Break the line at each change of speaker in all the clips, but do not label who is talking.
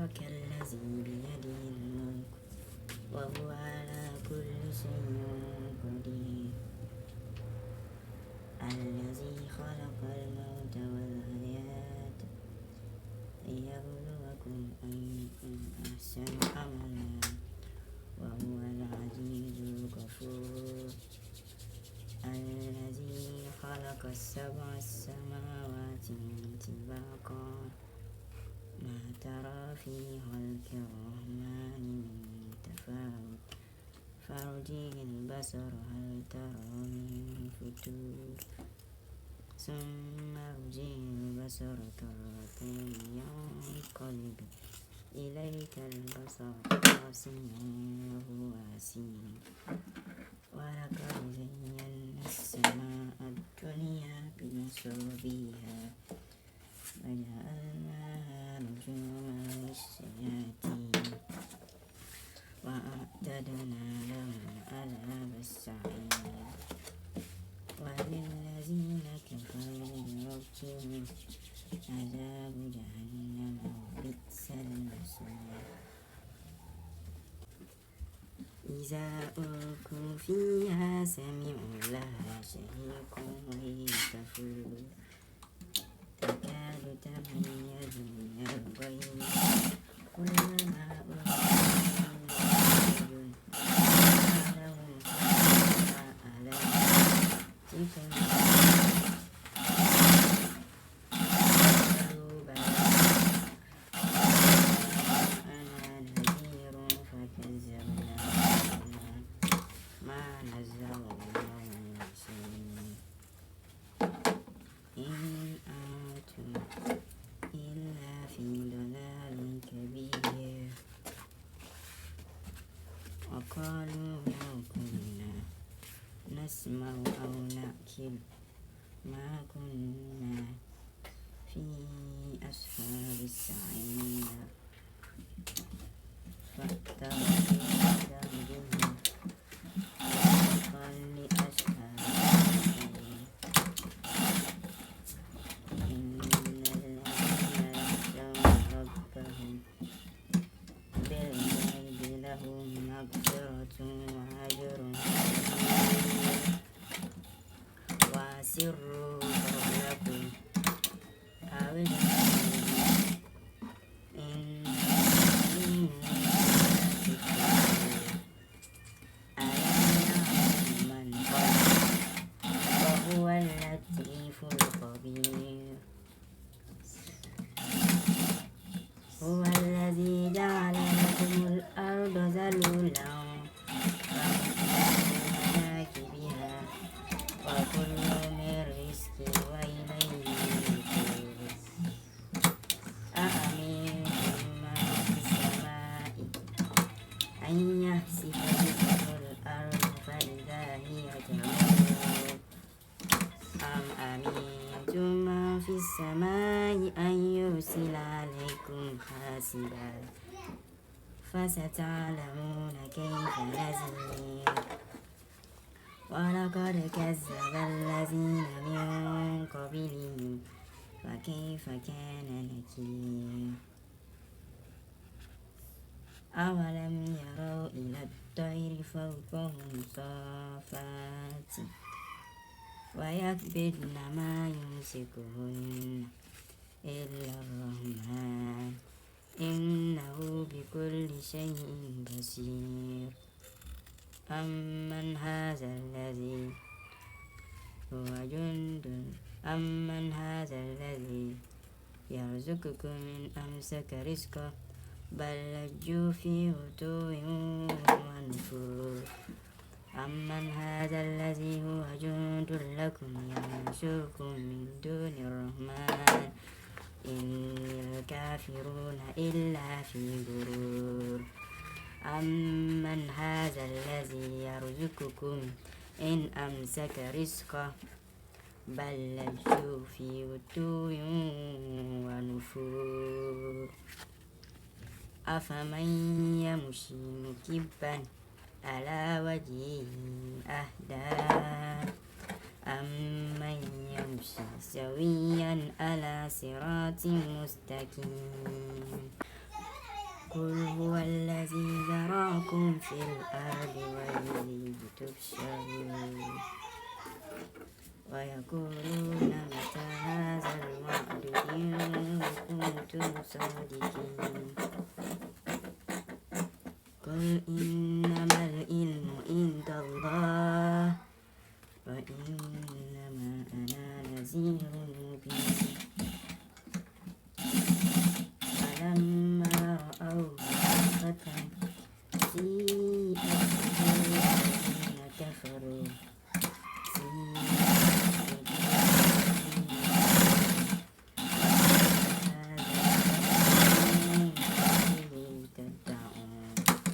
تبارك الذي بيده الملك وهو على كل شيء قدير الذي خلق الموت والحياة ليبلوكم أيكم أحسن عملا وهو العزيز الغفور الذي خلق 7 سماوات طباقا ما ترى في خلق الرحمن من تفاوت فارجع البصر هل ترى من فطور ثم ارجع البصر كرتين ينقلب إليك البصر خاسئا وهو حسير ولقد زينا السماء الدنيا بمصابيح وجعلناها رجوما للشياطين وأعتدنا لهم عذاب السعير وللذين كفروا بربهم عذاب جهنم وبئس المصير إذا ألقوا فيها سمعوا لها شهيقا وهي تفور تكاد تميز من الغيظ كلما ألقوا فيها لهم خلقها عليها وقالوا لو كنا نسمع أو نأكل ما كنا في أصحاب السعير فاعترفوا بذنبهم وقال لأصحاب السعير إن الذين يخشون ربهم بالغيب لهم مغفرة وأجر كبير وأسروا قولكم أو اجهروا إنه ألم يعلم من خلق وهو اللطيف الخبير هو الذي جعل لكم الأرض ذلولا فامشوا في مناكبها وكل من رزقه وإليه النشور أأمنتم من في السماء أن يخسف بكم الأرض فإذا هي تمور أم أمنتم من في السماء أن يرسل عليكم حاسبا فستعلمون كيف نذير ولقد كذب الذين من قبلهم فكيف كان نكير أولم يروا إلى الطير فوقهم صافات ويكبدن ما يمسكهن إلا الرحمن إنه بكل شيء بصير أمن هذا الذي يرزقكم إن أمسك رزقه بل لجوا في عتو ونفور أمن هذا الذي هو جند لكم ينصركم من دون الرحمن إن الكافرون إلا في غرور أمن هذا الذي يرزقكم إن أمسك رزقه بل لجوا في عتو ونفور أفمن يمشي مكبا على وجهه أهدى أمن يمشي سويا على صراط مستقيم قل هو الذي ذراكم في الأرض وإليه تحشرون ويقولون متى هذا الوعد إن كنتم صادقين قل إنما العلم عند الله وإنما أنا نذير مبين فلما رأوه زلفة سيئت الذين كفروا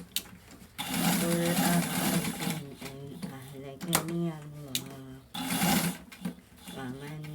قل أرأيتم إن أهلكني الله ومن